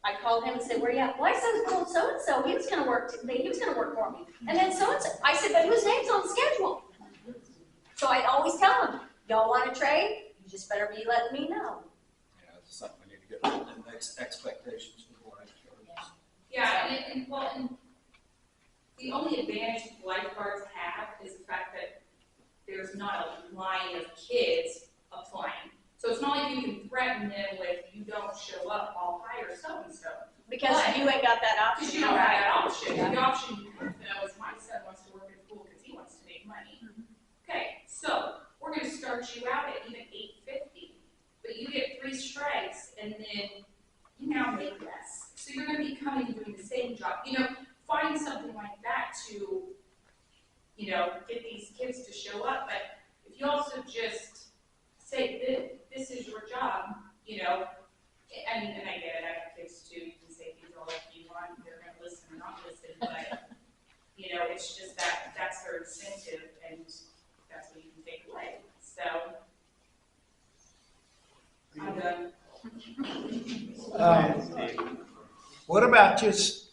I called him and said, where you at? Well, I said, told so-and-so, he was gonna work for me. And then so-and-so, I said, but whose name's on the schedule? So I'd always tell him, y'all wanna trade? You just better be letting me know. Yeah, it's something we need to get rid of, the next expectations for lifeguards. Yeah, and the only advantage lifeguards have is the fact that there's not a line of kids applying. So it's not like you can threaten them with, you don't show up, I'll hire so-and-so. Because you ain't got that option. Because you don't have that option. The option you have though is my son wants to work at school because he wants to make money. Okay, so we're gonna start you out at even $8.50, but you get 3 strikes and then you now make less. So you're gonna be coming and doing the same job. You know, find something like that to, you know, get these kids to show up. But if you also just say, this is your job, you know, I mean, and I get it, I have kids too, you can say things all like you want, they're gonna listen or not listen, but, you know, it's just that's their incentive, and that's what you can take away, so. I'm done. What about just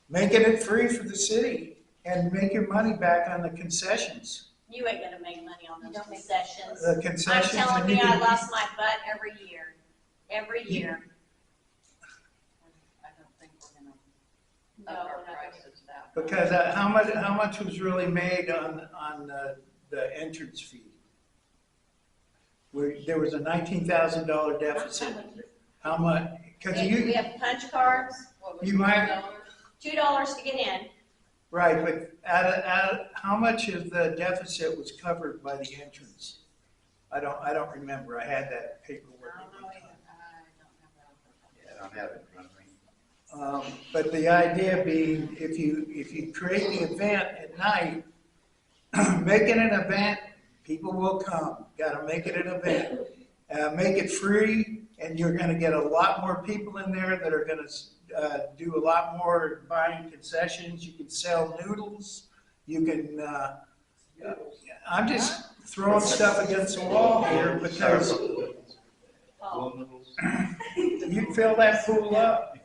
making it free for the city and make your money back on the concessions? You ain't gonna make money on those concessions. The concessions. I'm telling you, I lost my butt every year. Every year. I don't think we're gonna up our prices that much. Because how much was really made on the entrance fee? There was a $19,000 deficit. How much? Because We have punch cards, you might, $2 to get in. right, but how much of the deficit was covered by the entrance? I don't remember. I had that paperwork at the time. I don't have it in front of me. But the idea being, if you create the event at night, make it an event, people will come. Got to make it an event. Make it free, and you're going to get a lot more people in there that are going to do a lot more buying concessions. You can sell noodles. You can. I'm just throwing stuff against the wall here because you can fill that pool up.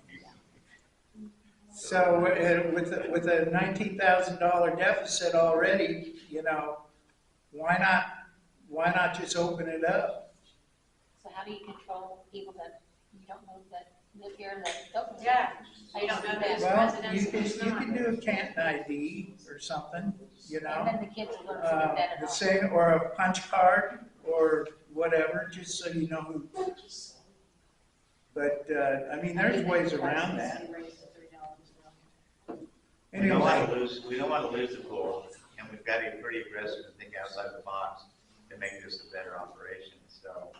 So with a $19,000 deficit already, you know, why not just open it up? So how do you control people that you don't know that live here that don't? Yeah. You don't know that Well, residents. you can do a Canton ID or something, you know. And then the kids will learn to do that The at same, or a punch card or whatever, just so you know who. But I mean, there's ways around that. We don't want Anyway, to lose the pool, and we've got to be pretty aggressive and think outside the box to make this a better operation. So,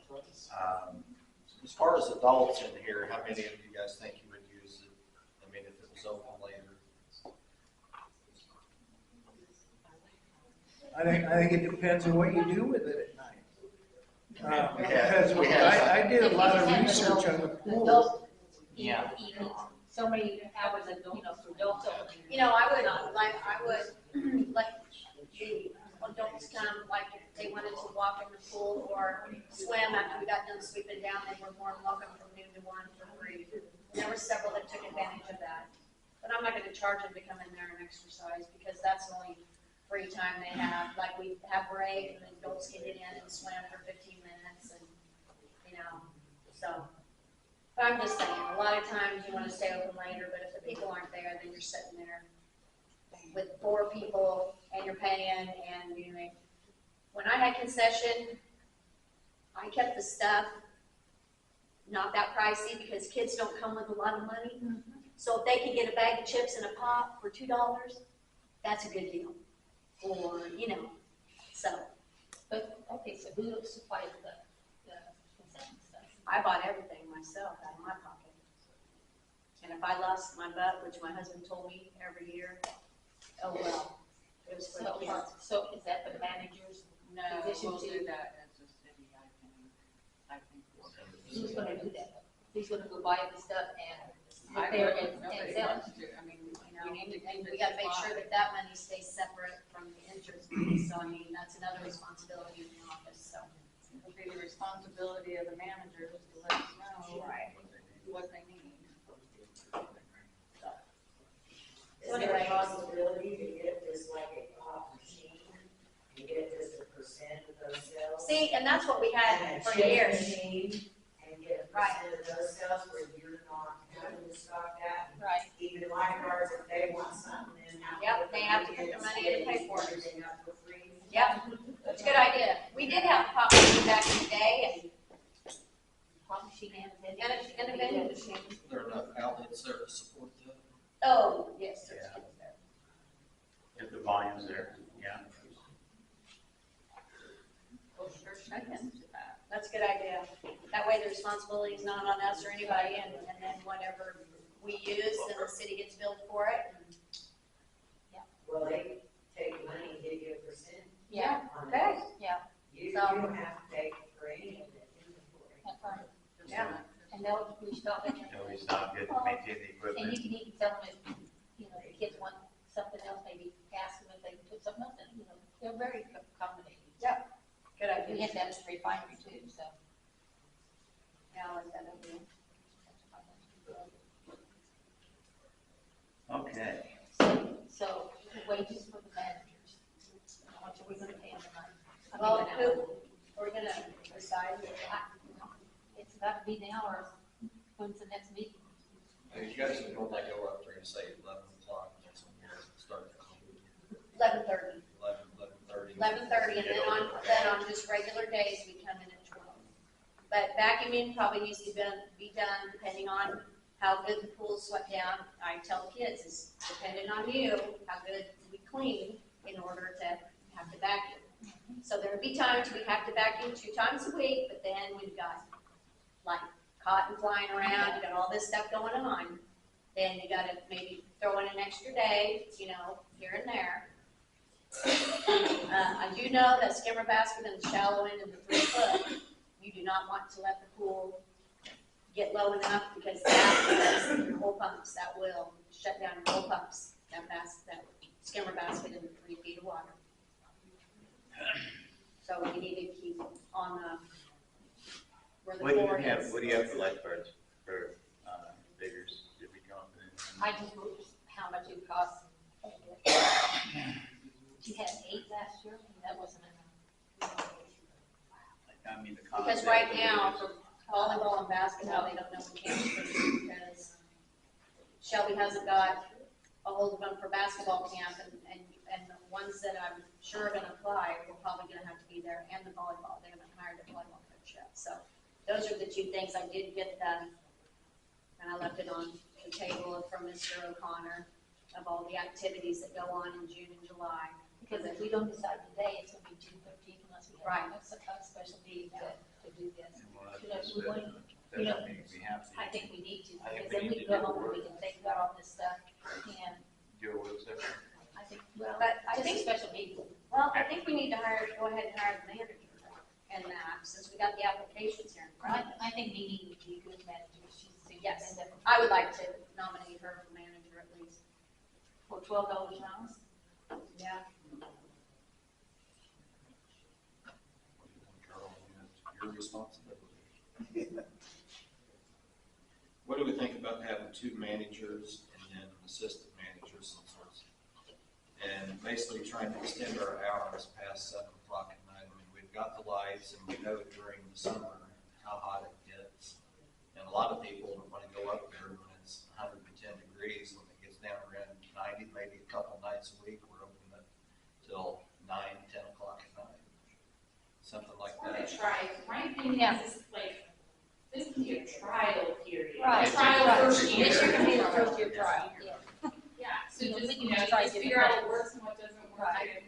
As far as adults in here, how many of you guys think you would use it? I mean, if it was open later. I think it depends on what you do with it at night. Because we have- I did a lot of research on the pool. adult Yeah. evenings, so many hours of, you know, for adults only. You know, I would like the adults come, like if they wanted to walk in the pool or swim after we got done sweeping down, they were more than welcome from noon to 1 for free. And there were several that took advantage of that. But I'm not gonna charge them to come in there and exercise because that's the only free time they have. Like we have break and then adults can get in and swim for 15 minutes and, you know, so. But I'm just saying, a lot of times you wanna stay open later, but if the people aren't there, then you're sitting there with 4 people and you're paying and you know, when I had concession, I kept the stuff not that pricey because kids don't come with a lot of money. So if they could get a bag of chips and a pop for $2, that's a good deal. Or, you know, so But, okay, so who supplies the concession stuff? I bought everything myself out of my pocket. And if I lost my butt, which my husband told me every year, oh well, it was for the kids. So is that the manager's No, position we'll to? do that as a city, I think. Who's gonna do that? Who's gonna go buy the stuff and I sit there wouldn't, and nobody sell it? wants to, I mean, You know, we need to keep it. we gotta make sure that that money stays separate from the entrance money, so I mean, that's another responsibility of the office, so. It'll be the responsibility of the managers to let us know Right. what they need. those cells. See, and that's what we And had a for check years. machine, and get a percent of those cells where you're not having to stock that. Right. Even lifeguards, if they want something, then have to. Yep, they have to put their money in to pay for it. Everything up for free. Yep, that's a good idea. We did have a pop machine back in the day, Pop machine and and a vending machine. There are enough outlets there to support that. Oh, yes, there's Yeah. kids there. If the volume's there, yeah. Well, sure, second. That's a good idea. That way the responsibility is not on us or anybody, and then whatever we use, then the city gets billed for it. Well, they take money and give you a percent. Yeah, on Okay. it. yeah, You So- don't have to take for any of the inventory. that's right. Yeah. And they'll restock it. No, it's not good to maintain the And equipment. you can even tell them if, you know, the kids want something else, maybe ask them if they can put something else in, you know, they're very accommodating. Good We idea. had that at the refinery too, so. Yeah, I like that idea. Okay. So wages for the managers, how much are we gonna pay them tonight? I mean, Well, an who, hour. we're gonna decide. It's about to be the hour, when's the next meeting? You guys would normally go up there and say 11 o'clock, that's when you guys start. 11:30. 11:30. 11:30, and then on just regular days, we come in at 12. But vacuuming probably needs to be done depending on how good the pool's swept down. I tell the kids, it's dependent on you, how good we clean in order to have to vacuum. So there'll be times we have to vacuum 2 times a week, but then we've got like cotton flying around, you got all this stuff going on. Then you gotta maybe throw in an extra day, you know, here and there. I do know that skimmer basket and the shallow end of the 3 foot, you do not want to let the pool get low enough because that is your whole pumps, that will shut down your whole pumps, that skimmer basket in the 3 feet of water. So we need to keep on where the What do you floor have, is. what do you have for lifeguards for, figures, did we come up with? I just wrote how much it costs. You had 8 last year, and that wasn't enough. I mean, the cost. Because right now, for volleyball and basketball, they don't know we can't because Shelby hasn't got a hold of them for basketball camp, and the ones that I'm sure are gonna apply, we're probably gonna have to be there, and the volleyball, they haven't hired a volleyball coach yet. So those are the 2 things I did get done, and I left it on the table from Mr. O'Connor of all the activities that go on in June and July. Because if we don't decide today, it's gonna be June 13th unless we Right. have a special meeting to do this. Well, You know, that's- we want- doesn't you know, mean we have to. I think we need to, I think because we then need we to can go do the home and we work. can think about all this stuff, and Do a work session. I think, well, But I just a think, special meeting. well, I think we need to go ahead and hire the manager and that, since we got the applications here in front of us. I think Nene would be a good manager, she's. Yes. I would like to nominate her for manager at least. For $12 an hour? Yeah. Carol, your responsibility. What do we think about having 2 managers and then assistant managers and sorts? And basically trying to extend our hours past 7 o'clock at night. I mean, we've got the lights and we know during the summer how hot it gets. And a lot of people want to go up there when it's 110 degrees, when it gets down around 90, maybe a couple nights a week, we're open up till 9, 10 o'clock at night. Something like We're gonna that. try, my thing Yeah. is like, this can be a trial period. Right. Trial Right. first year. This year can be the first year trial, yeah. Yeah, so You know, just, we can you know, just try just different figure out what things. works and what doesn't work. Right.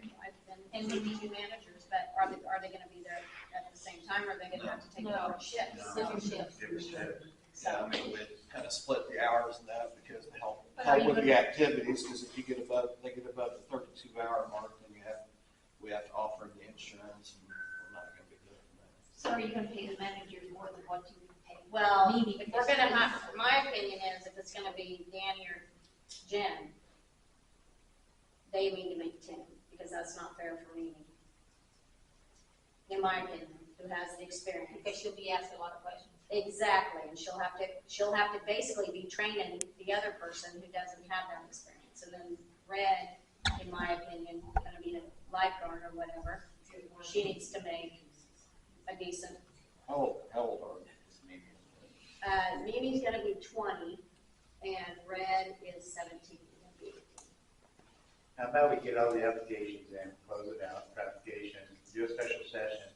And we need 2 managers, but are they gonna be there at the same time, or are they gonna have to take No. different shifts? No. Different shifts. Different shift. Yeah, I mean, we kind of split the hours and that because to help But are you with the gonna- activities, because if you get above, they get above the 32-hour mark, then we have to offer them the insurance, and we're not gonna be doing that. So are you gonna pay the managers more than what you pay? Well, Nene? if we're gonna have, my opinion is if it's gonna be Danny or Jen, they need to make 10, because that's not fair for me. In my opinion, who has the experience. Because she'll be asked a lot of questions. Exactly, and she'll have to basically be training the other person who doesn't have that experience. And then Red, in my opinion, gonna be a lifeguard or whatever, she needs to make a decent, How old are you? Mimi's gonna be 20, and Red is 17. How about we get all the applications in, close it out, for application, do a special session,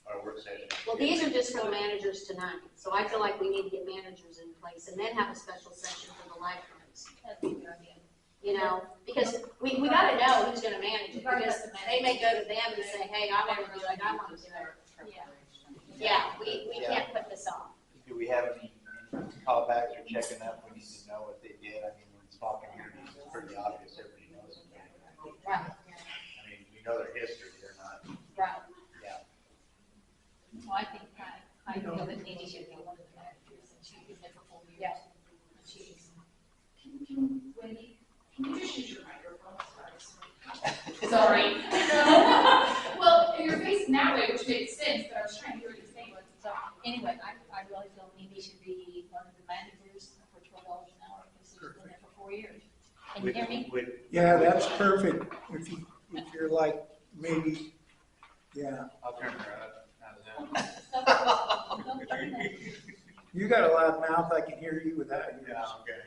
or a work session? Well, these are just for the managers tonight, so I feel like we need to get managers in place and then have a special session for the lifeguards. That'd be a good idea. You know, because we gotta know who's gonna manage it, because they may go to them and say, hey, I wanna do it, I wanna do it. Yeah, we can't put this off. Do we have any callbacks or checking up? We need to know what they did. I mean, when small communities, it's pretty obvious, everybody knows them. Right, I mean, we know their history, they're not, right. yeah. Well, I think, I feel that Mimi should be one of the managers, and she's been there for 4 years. Yeah. And she's, Wendy, can you just use your microphone? Sorry. Well, you're facing that way, which makes sense, but I was trying to hear what you're saying. so, anyway, I really feel Mimi should be one of the managers for $12 an hour, because she's been there for 4 years. Can you hear me? Yeah, that's perfect, if you're like, maybe, yeah. I'll turn her up. How's that? Don't turn that. You got a loud mouth, I can hear you without you. Yeah, okay.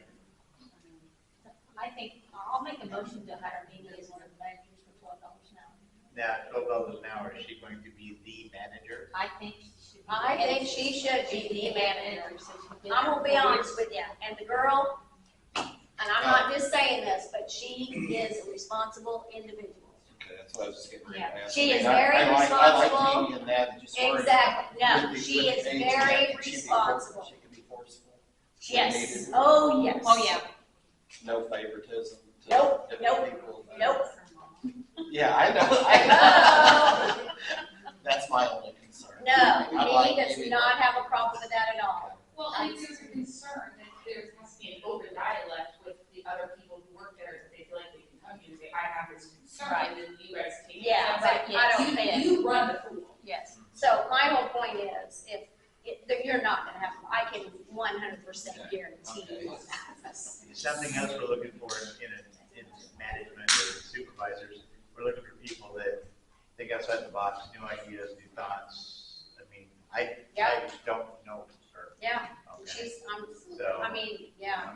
I think, I'll make a motion to hire Mimi as one of the managers for $12 an hour. Now, $12 an hour, is she going to be the manager? I think she should be. I think she should be the manager. So she's been I'm there gonna for be 4 honest years. with you, and the girl, and I'm not just saying this, but she is a responsible individual. Okay, that's what I was just getting ready to ask. She I mean, is I- very I like responsible. Mimi in that, and just sort of Exactly, no, with the- she with is the age very gap, can she be responsible. She can be forceful. Yes, Needed. oh, yes. Oh, yeah. No favoritism to Nope, different nope, people. Nope. Yeah, I know. That's my only concern. No, I like he does Mimi. not have a problem with that at all. Well, I think there's a concern that there has to be an open dialect with the other people who work there, that they feel like they can come to you and say, I have this concern, and then you guys take it. Yeah, Sounds like but I don't you- think- You run the pool. Yes. So my whole point is, that you're not gonna have, I can 100% guarantee you that. Something else we're looking for in management or supervisors, we're looking for people that think outside the box, new ideas, new thoughts. I mean, I don't know her. Yeah, Okay. I mean, yeah,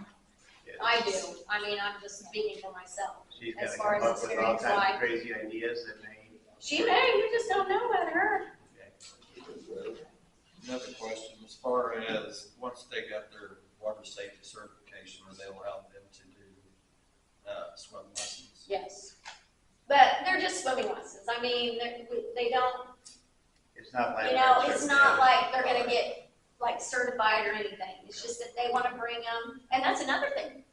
It's- I do. I mean, I'm just speaking for myself. She's As gonna far come as up with all experience kinds wise. of crazy ideas that may. She may, you just don't know about her. Another question, as far as, once they got their water safety certification, are they allowed them to do, swim lessons? Yes. But they're just swimming lessons. I mean, they don't, It's not like. you know, it's not like they're gonna get like certified or anything. It's just that they wanna bring them, and that's another thing.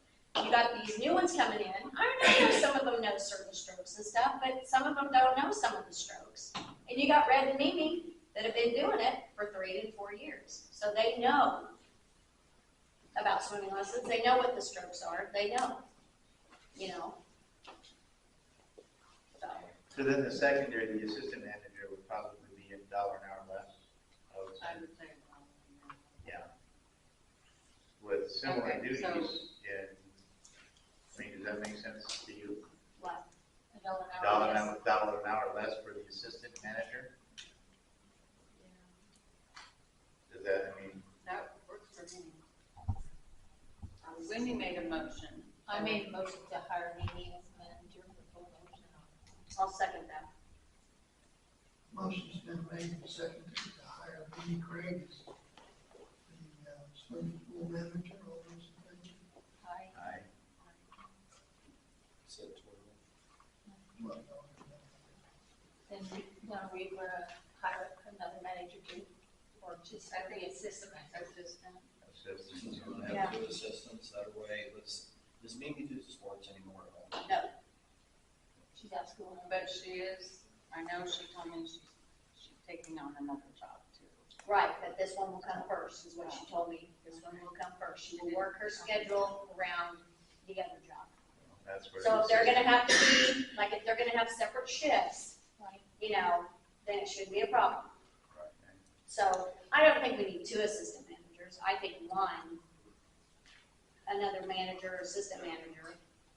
You got these new ones coming in. I know some of them know certain strokes and stuff, but some of them don't know some of the strokes. And you got Red and Mimi that have been doing it for 3 to 4 years. So they know about swimming lessons. They know what the strokes are. They know, you know. So, So then the secondary, the assistant manager would probably be $1 an hour less. I would say. I would say, Yeah. With similar Okay, duties, so- yeah. I mean, does that make sense to you? what? $1 an hour. $1 an hour less for the assistant manager? Does that, I mean, that works for me. Wendy made a motion. I made a motion to hire Mimi as manager for $12 an hour. I'll second that. Motion's been made and seconded to hire Benny Craig as the swimming pool manager. All those in favor? Aye. Said 12. Well, Then we were hire another manager too, or just the assistant manager. assistant? So we're gonna have 2 assistants, that way, does Mimi do sports anymore at all? No. She's out of school now. But she is, I know she told me she's taking on another job too. Right, but this one will come first, is what she told me. This one will come first. She will work her schedule around the other job. That's where. So the if they're gonna assistant- have to be, like if they're gonna have separate shifts, Right. you know, then it shouldn't be a problem. Right. So I don't think we need 2 assistant managers. I think 1, another manager, assistant manager,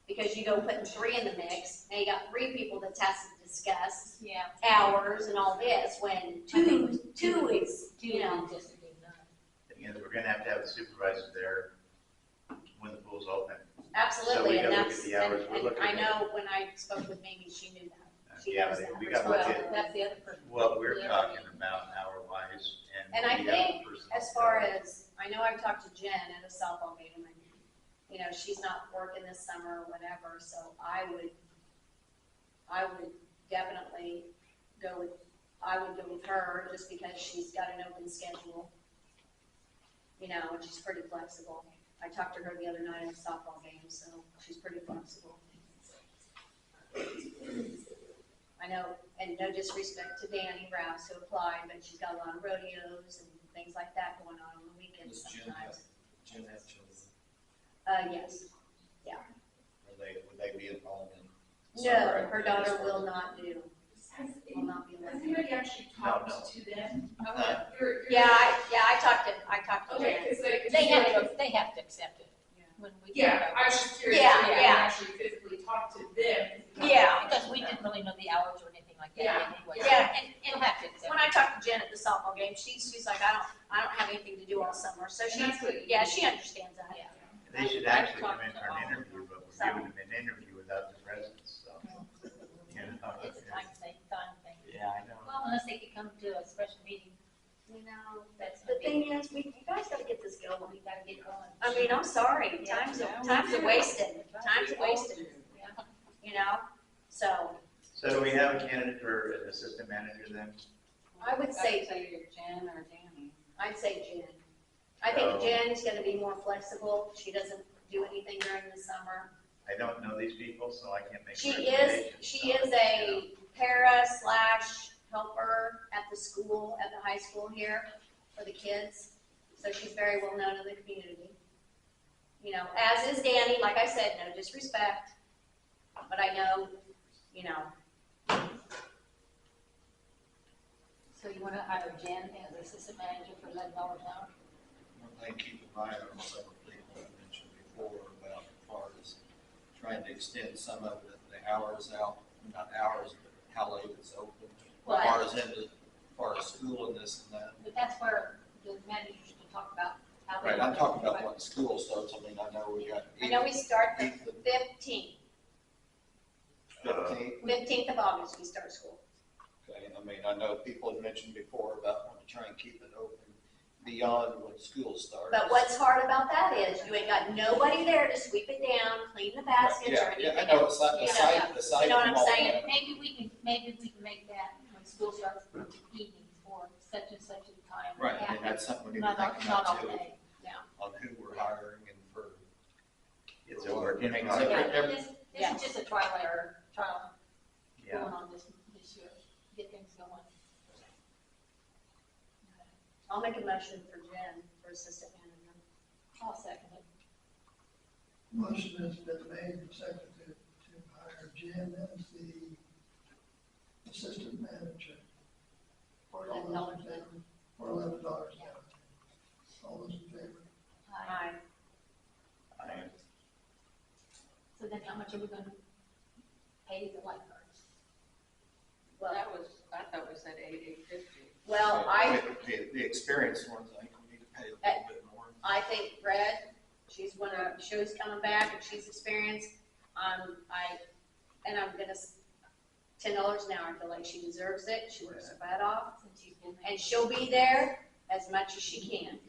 Because you go putting 3 in the mix, now you got 3 people that has to discuss Yeah. hours and all this, when two is, you know. Just to do that. Thing is, we're gonna have to have the supervisor there when the pool's open. Absolutely, and gotta look that's, at the hours. We're and looking I at- know when I spoke with Mamie, she knew that. She Yeah, knows but that. we gotta look Well, at that's the other person. what we're talking about hour-wise and. And I we have the think personnel as far covered. as, I know I've talked to Jen at a softball game, and, you know, she's not working this summer or whatever, so I would definitely go with her, just because she's got an open schedule. You know, and she's pretty flexible. I talked to her the other night at a softball game, so she's pretty flexible. I know, and no disrespect to Danny Rouse who applied, but she's got a lot of rodeos and things like that going on the weekends Does Jen have, sometimes. Jen have children? Yes. Would they be involved in? No, summer her activities daughter for will them? not do, Has will not be allowed. anybody actually talked to them? You're- Yeah, I talked to Okay, Jen. because like. They have to accept it. When we. Yeah, I was just curious Yeah, if you yeah. actually physically talked to them. Yeah. Because we didn't really know the hours or anything like that Yeah. anyway. Yeah, We'll have to accept When I talked to Jen at the softball game, she's like, I don't have anything to do all summer, so And she, that's what. yeah, she understands that. Yeah. They should actually come in for an interview, but we're giving them an interview without the residents, so. You know, It's a time thing. Yeah, I know. Well, unless they could come to a special meeting, You know, that's, the thing is, you guys gotta get this going. we gotta get going. I mean, I'm sorry, time's wasted, time's wasted, Yeah. you know? So, So do we have a candidate for an assistant manager then? I would say, either Jen or Danny. I'd say Jen. I think Jen's gonna be more flexible, she doesn't do anything during the summer. I don't know these people, so I can't make She recommendations. is a para / helper at the school, at the high school here for the kids. So she's very well known in the community. You know, as is Danny, like I said, no disrespect, but I know, you know, So you wanna hire Jen as assistant manager for $11 an hour? One thing, keep in mind on several people I mentioned before about as far as trying to extend some of the hours out, not hours, but how late it's open. As far as school and this and that. But that's where the managers can talk about how they. Right, I'm talking about when school starts. I mean, I know we got. I know we start the 15th 15th. of August, we start school. Okay, I mean, I know people had mentioned before about wanting to try and keep it open beyond when school starts. But what's hard about that is you ain't got nobody there to sweep it down, clean the baskets or anything. Yeah, I know, it's like You the know, site, the site. you know what I'm and all saying? that. Maybe we can make that when school starts evenings for such and such a time. Right, and that's something we need to Not all, think not about all too, day. on who we're hiring and for. It's a work in I mean, progress. Yeah, this is just a trial going Yeah. on this year, get things going. I'll make a motion for Jen for assistant manager. I'll second it. Motion has been made and seconded to hire Jen as the assistant manager. For All $11 those an in favor? For $11 an hour. All those in favor? Aye. I- So then how much are we gonna pay the lifeguards? Well, I thought we said $8,850. well, The experienced ones, I think we need to pay a little bit more. I think Red, she's coming back and she's experienced. I'm gonna, $10 an hour, I feel like she deserves it. She works her butt off Since you've been there? and she'll be there as much as she can.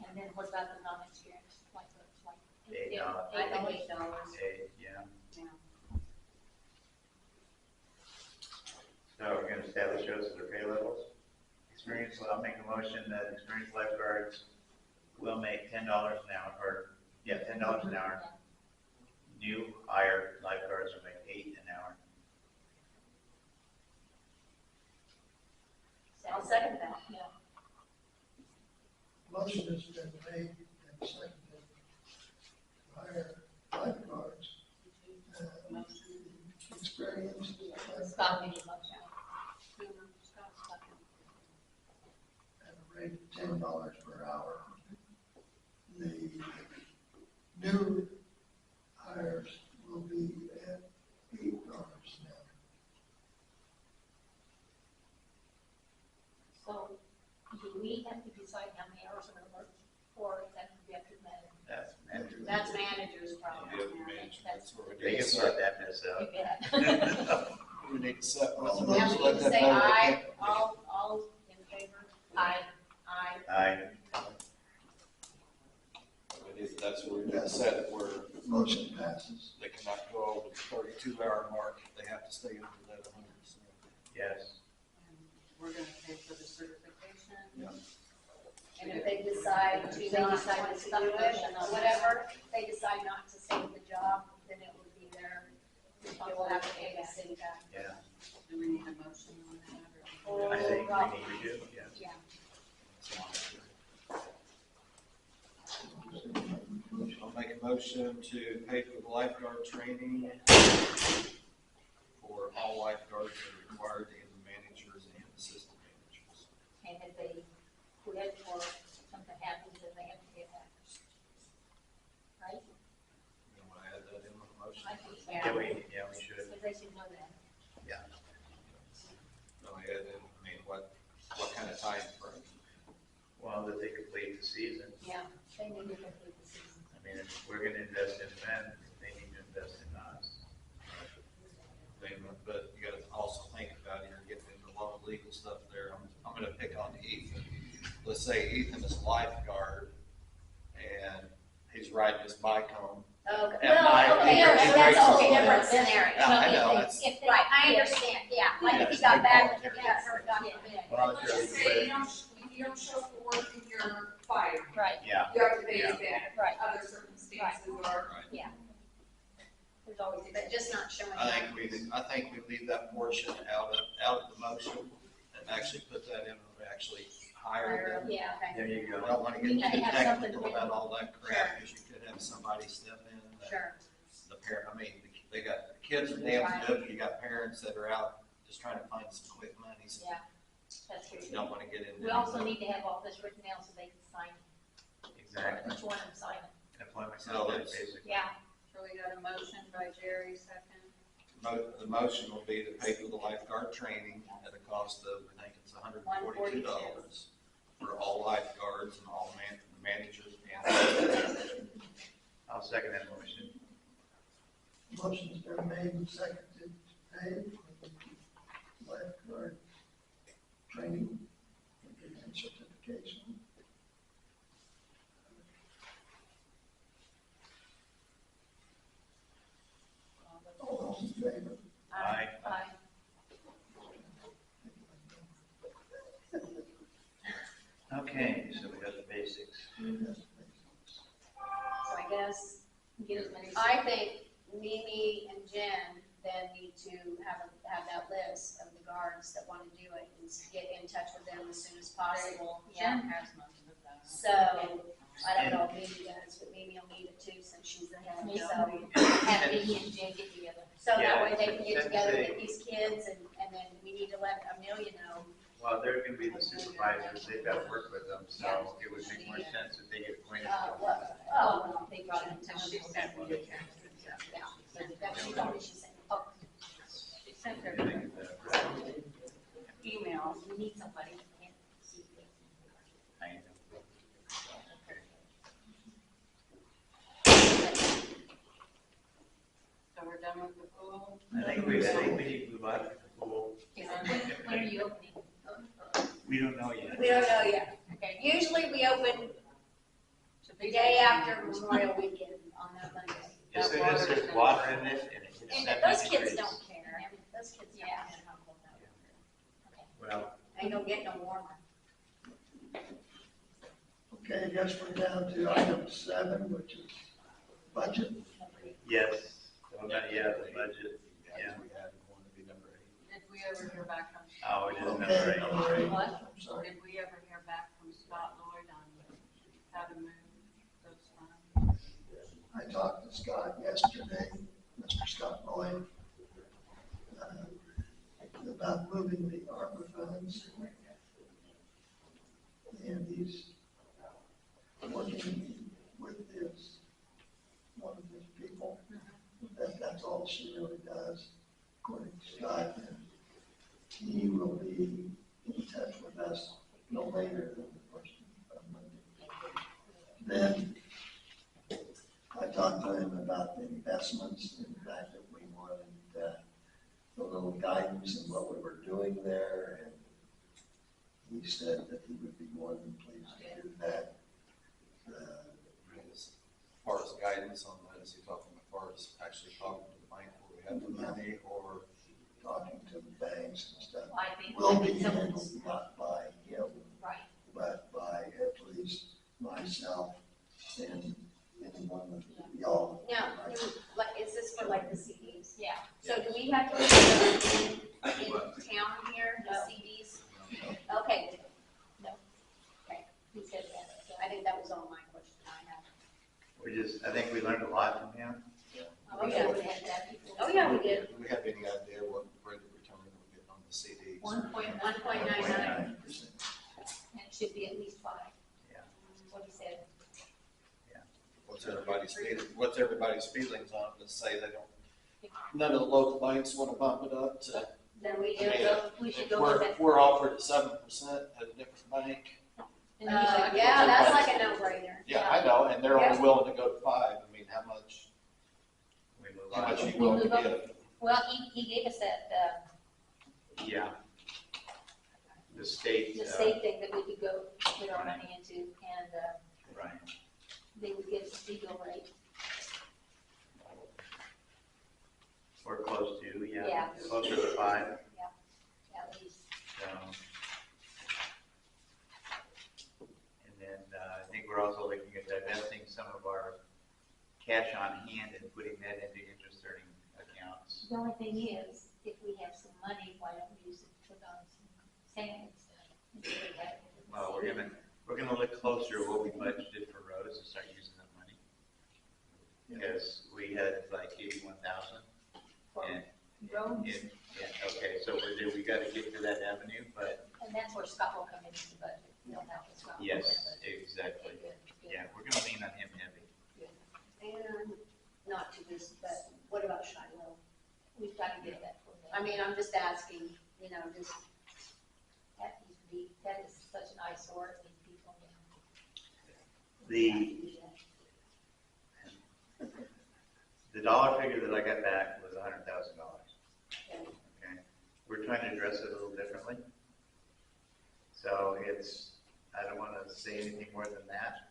And then what about the non-experienced lifeguards, like? $8. I think $8. Yeah. Yeah. So we're gonna establish those as their pay levels. Experience, I'll make a motion that experienced lifeguards will make $10 an hour, $10 an hour. New hire lifeguards will make $8 an hour. I'll second that. Yeah. Motion has been made and seconded to hire lifeguards. Experienced Scott lifeguards made a motion. at a rate of $10 per hour. The new hires will be at $8 an hour. So, do we have to decide how many hours we're gonna work, or is that the objective matter? That's manager. That's manager's problem. Yeah, the manager, that's where we They need can to sort set, that mess out. You bet. we need to set. Well, Now we need to say aye, all in favor? Aye. Aye. That's where we need to set it, where Motion passes. they cannot go over the 32-hour mark, they have to stay under that 100%. Yes. And we're gonna pay for the certification. And if they decide to not want to do it, or whatever, if they decide not to save the job, then it would be their, they will have to pay the city back. Yeah. Do we need a motion on that, or? I think Probably. we need to, yes. Yeah. I'll make a motion to pay for the lifeguard training for all lifeguards that are required, and the managers and assistant managers. And if they quit or something happens, then they have to get back. Right? You want to add that in the motion? I think so. Yeah, we should. Because they should know that. No, add in, I mean, what kind of time frame? Well, that they complete the season. Yeah, they need to complete the season. I mean, if we're gonna invest in them, they need to invest in us. But you gotta also think about it, you're getting into a lot of legal stuff there. I'm gonna pick on Ethan. Let's say Ethan is a lifeguard and he's riding his bike home. Okay, At night, well, okay, it's that's a whole very different similar. scenario. Yeah, I know, it's- Right, I understand, yeah, like if you got bad, if you got hurt, God forbid. Well, Let's just say you don't show up for work and you're fired. Right, Yeah. You have to pay us back. right. Other circumstances are. There's always. But just not showing. I think we leave that portion out of the motion and actually put that in, and actually hire them. Yeah, okay, There you I go. don't wanna You get gotta too have something technical written. about all that crap, because you could have somebody step in. that sure. The parent, I mean, they got, the kids are damn good, you got parents that are out just trying to find some quick money, so Yeah, that's you true. don't wanna get into. We also need to have all this written down so they can sign it. Exactly. Each one of them sign it. Employment No, contract, it's- basically. Yeah. So we got a motion by Jerry, second. The motion will be to pay for the lifeguard training at a cost of, I think it's $142 for all lifeguards and all managers and. I'll second that motion. Motion's been made and seconded to pay for the lifeguard training and certification. All those in favor? Aye. Aye. Okay, so we got the basics. Yes, So I guess, Get as many. I think Mimi and Jen then need to have that list of the guards that want to do it and get in touch with them as soon as possible. Jen has most of that. So, I don't know if Mimi does, but Mimi will need it too since she's the head, Yeah. so. Have Vicky and Jen get together. So that Yeah, way they can get that's together it. with these kids and then we need to let Amelia know. Well, they're gonna be the supervisors, they've got to work with them, so it would make more sense if they get acquainted. Oh, They brought it until she sent me the text. yeah, so that she told me, she said, oh, She sent her emails. we need somebody who can see this. So we're done with the pool. I think we need to move on to the pool. When are you opening? We don't know yet. we don't know yet. Okay. Usually we open the day after Memorial Weekend on that Monday. As soon as there's water in it and it hits And 70 those kids degrees. don't care, those kids don't care how cold that is. Well, Ain't gonna get no warmer. Okay, I guess we're down to item 7, which is budget. yes, so not yet, the budget. Yeah. We had one to be number 8. Did we ever hear back from, Oh, it is number Okay, 8. number 8. What? I'm sorry. did we ever hear back from Scott Lloyd on how to move those funds? I talked to Scott yesterday, Mr. Scott Lloyd, about moving the ARPA funds. And he's working with his all she really does, according to Scott, and he will be in touch with us no later than the first of Monday. Then I talked to him about the investments and the fact that we wanted a little guidance in what we were doing there, and he said that he would be more than pleased to do that. As far as guidance on that, is he talking as far as actually talking to the bank where we have the money, or Talking to the banks and stuff I think will like be someone's, handled not by him, right, but by at least myself and anyone of y'all. Now, like, is this for like the CDs? yeah. So do we have to put them in town here, the No. CDs? Okay, He said that. I think that was all my question I had. I think we learned a lot from him. Oh, yeah, we had that before. Oh, yeah, we did. do we have any idea what rate of return we're getting on the CDs? 1.99. And it should be at least 5. Yeah. What he said. What's everybody's feelings on it? Let's say they don't, none of the local banks want to bump it up to. Then we do I mean, go, We should go with that. We're offered at 7% at a different bank. And then he said, yeah, that's like a no-brainer. Yeah, I know, and they're only Yeah. willing to go to 5. I mean, how much are you willing to We move give? Well, he gave us that, Yeah. The state. the state thing that we could go put our money into, and, Right. they would give us a legal rate. Or close to, yeah. Yeah. Closer to 5. At least. And then I think we're also looking at divesting some of our cash on hand and putting that into interest earning accounts. The only thing is, if we have some money, why don't we use it to put on some savings? Well, we're gonna look closer at what we budgeted for roads and start using that money. Because we had like 81,000. And, Roads, okay, so we gotta get to that avenue, but and that's where Scott will come into the budget. He'll help us out. yes, exactly. Good, good. Yeah, we're gonna lean on him heavy. And not to this, but what about Shiloh? We've got to get that for them. I mean, I'm just asking, just, That needs to be, that is such an eyesore, it needs to be torn down. The dollar figure that I got back was $100,000. Okay, we're trying to address it a little differently. So I don't want to say anything more than that.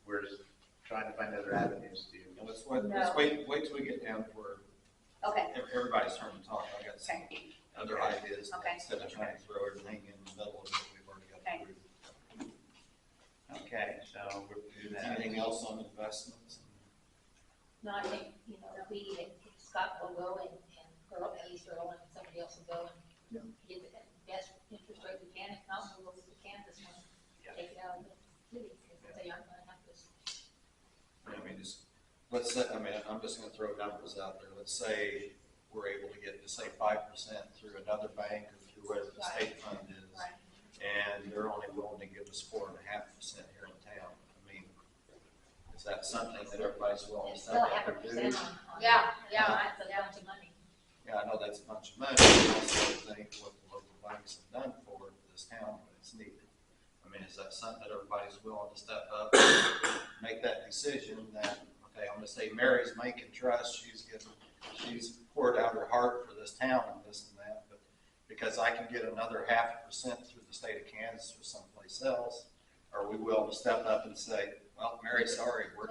We're just trying to find other avenues to. Let's wait till we get down to where okay, everybody's turn to talk. I got some okay, other ideas Okay. instead of trying to throw everything in the middle of what we've already got Okay. approved. Okay, so we're doing that. Anything else on investments? No, I think, Scott will go and Earl, at least Earl and somebody else will go and get the best interest rate we can. If not, we'll go to Kansas one, Yeah. take it out of the city, because they aren't gonna have this. I mean, let's say, I'm just gonna throw numbers out there. Let's say we're able to get to say 5% through another bank or through whatever the state fund is. Right. And they're only willing to give us 4.5% here in town. I mean, is that something that everybody's willing to It's step still up and do? 0.5% on. Yeah, That's a bunch of money. Yeah, I know that's a bunch of money, but I also think what the local banks have done for this town, but it's needed. I mean, is that something that everybody's willing to step up and make that decision that, okay, I'm gonna say Mary's making trust, she's poured out her heart for this town and this and that, but because I can get another 0.5% through the state of Kansas or someplace else, are we willing to step up and say, well, Mary, sorry, we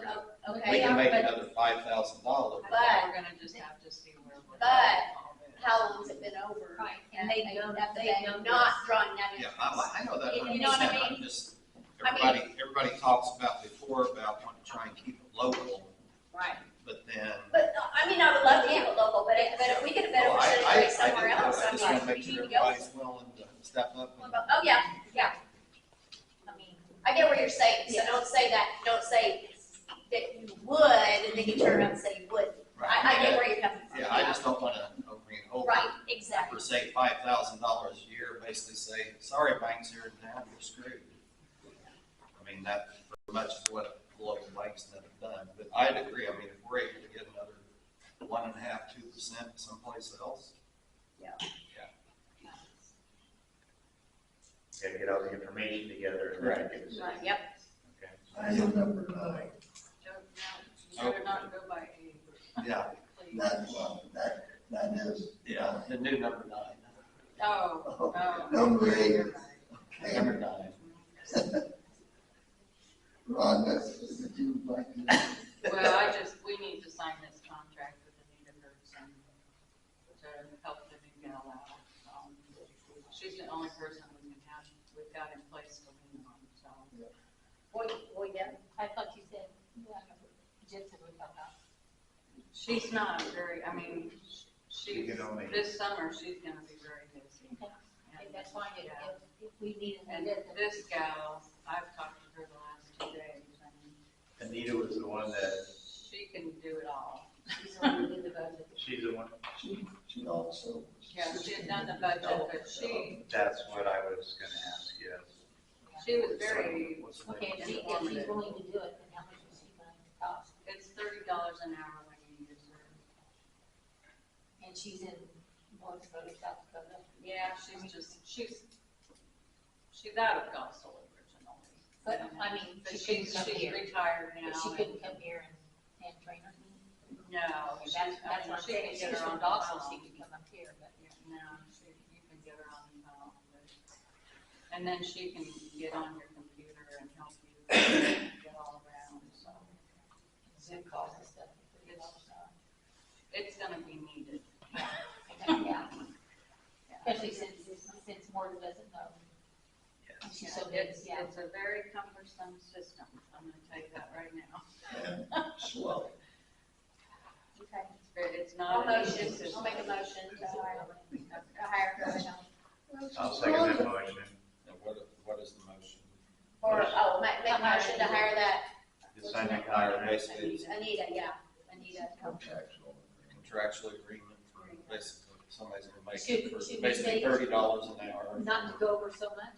okay. can make but- another $5,000. But- We're gonna just have to see where we're. But at with all this. How long's it been over? Right, and they don't- At the they bank, don't- not drawing that Yeah, interest. I know that. You know what I mean? I'm just, I mean- everybody talks about before about wanting to try and keep it local, Right. but then. But, I would love to keep it local, but if we get a better Oh, percentage I rate somewhere do too. else, I I'm just wanna like, make we sure need to go. everybody's willing to step up and. Oh, yeah, I mean, I get what you're saying, so don't say that you would, and then you turn around and say you wouldn't. I get where you're coming from. Yeah, I just don't wanna, Right, exactly. for say $5,000 a year, basically say, sorry, banks here in town, you're screwed. I mean, that pretty much is what the local banks have done, but I'd agree, I mean, if we're able to get another 1.5%, 2% someplace else. Gotta get all the information together and then get it. Right, yep. Okay. Item number 9. You better not go by age. Yeah, Please. That is. yeah, the new number 9. Oh. Number 8. You're right. Number 9. Ron, that you would like to. Well, we need to sign this contract with Anita Hertzen to help the new gal out. She's the only person we've got in place to lean on, so. Boy, yeah. I thought you said, Jensen would help out. She's not very, She can only- this summer, she's gonna be very busy. Okay. And- That's fine, if we need And it. this gal, I've talked to her the last 2 days, and Anita was the one that, she can do it all. She's already in the budget. she's the one, She also. Yeah, she had done the budget, but she that's what I was gonna ask, yes. was very, What's the Okay, name? if she's willing to do it, then how much is she going to cost? it's $30 an hour when you use her. And she's in North Dakota, South Dakota. Yeah, she's out of Gosel originally. But, I mean, But she she's couldn't come here. retired now. But she couldn't come here and train her. No, That's what I'm she saying, can if get she's her on from the Dawson, phone. she could come up here, but. No, you can get her on the phone. And then she can get on your computer and help you get all around, so. Zoom calls and stuff. It's gonna be needed. Yeah. Especially since Morgan doesn't know. And she's so big, It's yeah. a very cumbersome system, I'm gonna tell you that right now. And slow. Okay. It's I'll not an easy motion, system. I'll make a motion to hire her. I'll second that motion. And what is the motion? Or, make a motion to hire that Just sign the Hire contract. basically Anita, yeah, Anita. Contractual. contractual agreement for basically somebody's gonna make Should- it for should we basically say- $30 an hour. Not to go over so much.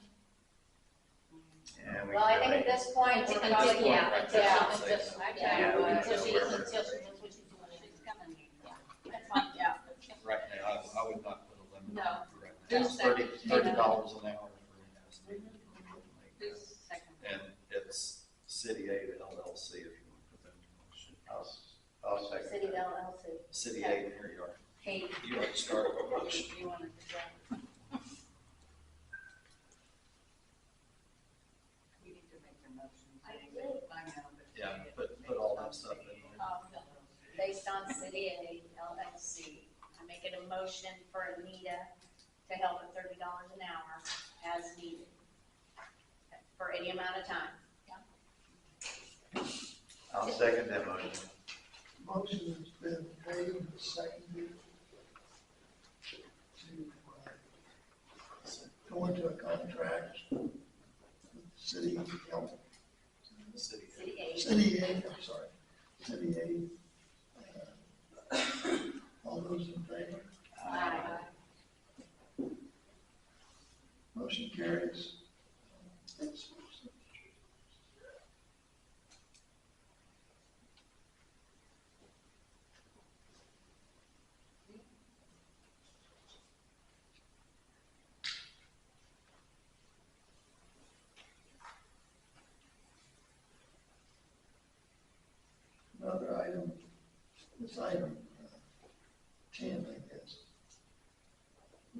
And we Well, I can think at this point, we're Until, probably, yeah, right until there. she, Yeah, we until she can knows work. what she's doing. She's gonna need that. That's fine, yeah. Right now, I would not put a limit No. on it right now. Who's $30 an hour for an Who's second? And it's City Aid LLC if you want to put that in your motion. I'll second City that. LLC. City Aid, here you are. Hey, You already started a motion. You wanna do that? We need to make your motions. I did. I know, but. Yeah, put all that stuff in there. based on City Aid LLC, I'm making a motion for Anita to help at $30 an hour as needed for any amount of time. I'll second that motion. Motion has been made and seconded to go into a contract with city health, City Aid. City Aid. city aid, I'm sorry, city aid. All those in favor? Aye. Motion carries. Another item, this item 10, I guess.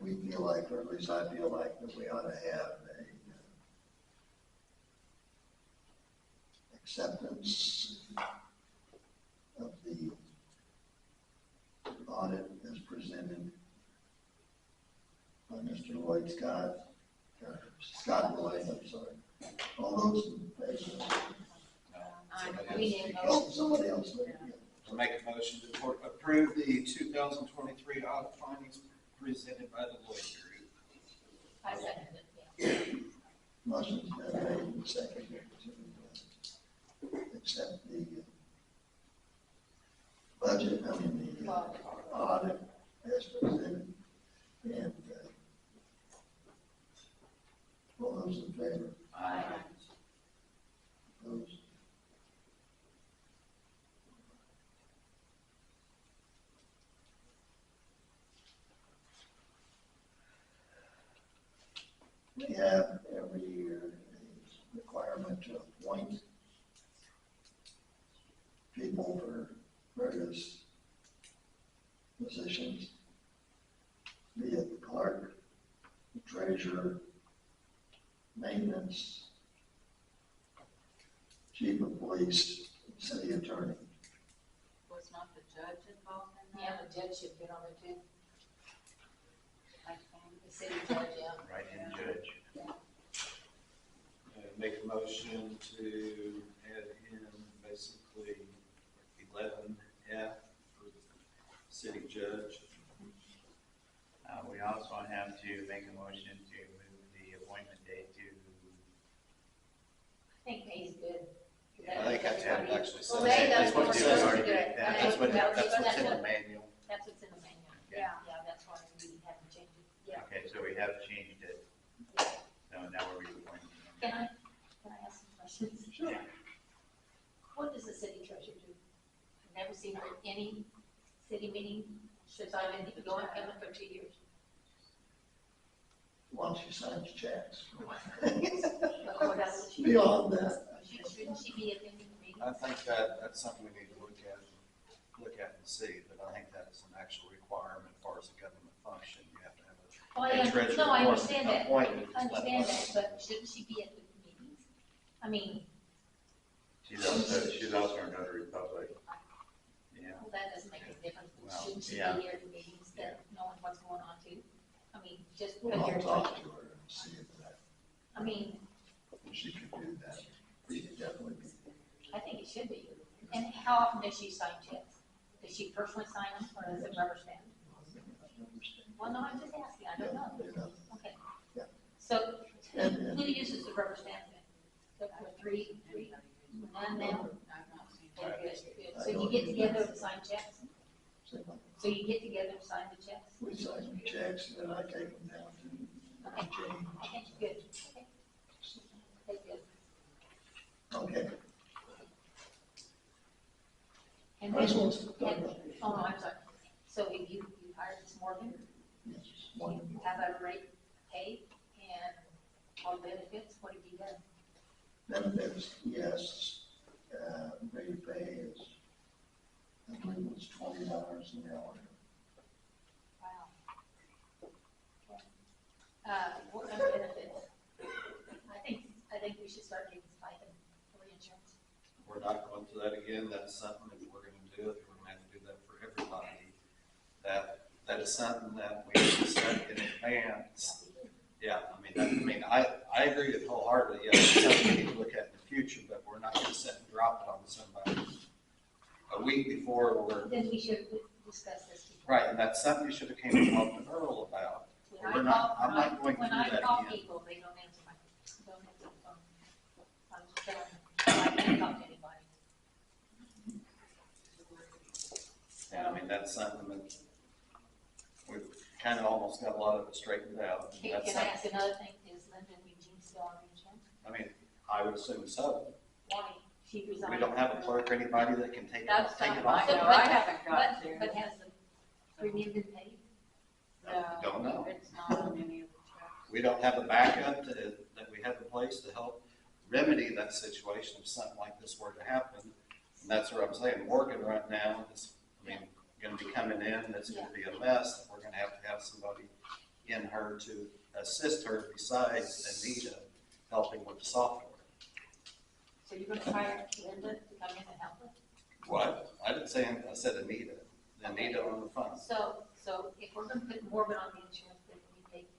We feel like, or at least I feel like, that we ought to have a acceptance of the audit as presented by Mr. Lloyd Scott, Scott Lloyd, I'm sorry. All those in favor? Somebody We else. need Oh, somebody else. I'll make a motion to approve the 2023 audit findings presented by the Lloyd Group. I second it, yeah. Motion's been made and seconded to accept the budget, the audit as presented. And all those in favor? Aye. Opposed? we have every year a requirement to appoint people for various positions, be it the clerk, the treasurer, maintenance, chief of police, city attorney. Was not the judge involved in Yeah, that? the judge should get on it too, I think. the city judge, yeah. Write-in judge. Make a motion to add in basically 11F for the city judge. We also have to make a motion to move the appointment date to, I think May's good. I think that's what it actually says. Well, May, that's what we're it supposed says. to do it. That's what's in the manual. That's what's in the manual. Yeah. Yeah, that's why we haven't changed it. okay, so we have changed it. So now we're reappointing. Can I ask some questions? Sure. What does the city treasurer do? I've never seen her at any city meeting since I've been going, coming for 2 years. Once she signs checks. But what else does she do? Beyond that, Shouldn't she be attending the meetings? I think that's something we need to look at and see, but I think that's an actual requirement as far as a government function. You have to have Oh, a treasurer. no, I understand that. appointed. I understand that, but shouldn't she be at the meetings? I mean, She's also a notary public. Yeah. well, that doesn't make a difference. Well, Shouldn't she be yeah. here at the meetings, that knowing what's going on too? I mean, just we'll because you're, talk to her and see if that, I mean, if she could do that. We could definitely be. I think it should be. And how often does she sign checks? Does she personally sign them or is it rubber stamp? Well, no, I'm just asking, I don't know. Okay. Yeah. So, And- who uses the rubber stamp then? There were three, none now? I've not seen Okay, that. good, good. So you get together to sign checks? So So you get together to sign the checks? we sign the checks and then I take them down to Okay, James. okay, good. Okay, good. Okay. And This then, one's done. oh, no, I'm sorry. So if you hired this Morgan, Yes, one. have a rate pay and all benefits, what have you done? Benefits, yes, rate of pay is, I believe it was $20 an hour. Wow. What kind of benefits? I think we should start giving stipend for insurance. We're not going to that again. That's something that we're going to do. We're going to have to do that for everybody. That is something that we need to set in advance. Yeah, I agree with wholeheartedly. Yeah, it's something we need to look at in the future, but we're not going to set and drop it on somebody a week before we're, Then we should discuss this. right, and that's something you should have came and talked to Earl about. I'm not going through When I that call again. people, they don't answer don't answer the phone. I'm just telling you, I can't talk to anybody. Yeah, that's something that we've kind of almost got a lot of it straightened out. Can That's I something- ask another thing, is Linda and Eugene still on insurance? I would assume so. Why? She resigned. We don't have a clerk or anybody that can take That's it something off. I know I haven't got to. But has the premium been paid? No, Don't know. It's not on any of the checks. We don't have a backup that we have in place to help remedy that situation if something like this were to happen. And that's what I'm saying. Morgan right now is, going to be coming in, and it's going to be a mess. We're going to have somebody in her to assist her besides Anita helping with the software. So you're gonna hire Linda to come in and help us? What? I didn't say, I said Anita. Anita on the phone. So if we're gonna put Morgan on the insurance, then we take,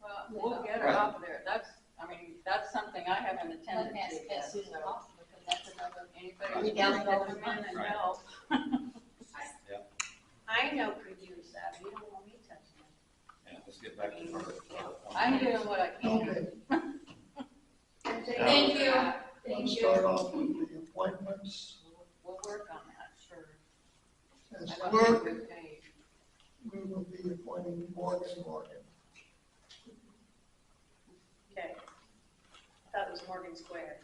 Well, we'll get her Right. off there. That's something I haven't attended as to yet. soon as So possible, because that's another. anybody $3,000 wants to come in and Right. help. I know computer stuff, you don't want me touching it. Yeah, let's get back to her. I'm doing what I can. Okay, Thank you. let's start off with the appointments. We'll work on that, sure. As I got clerk, a good page. we will be appointing Morgan. Okay. I thought it was Morgan Square.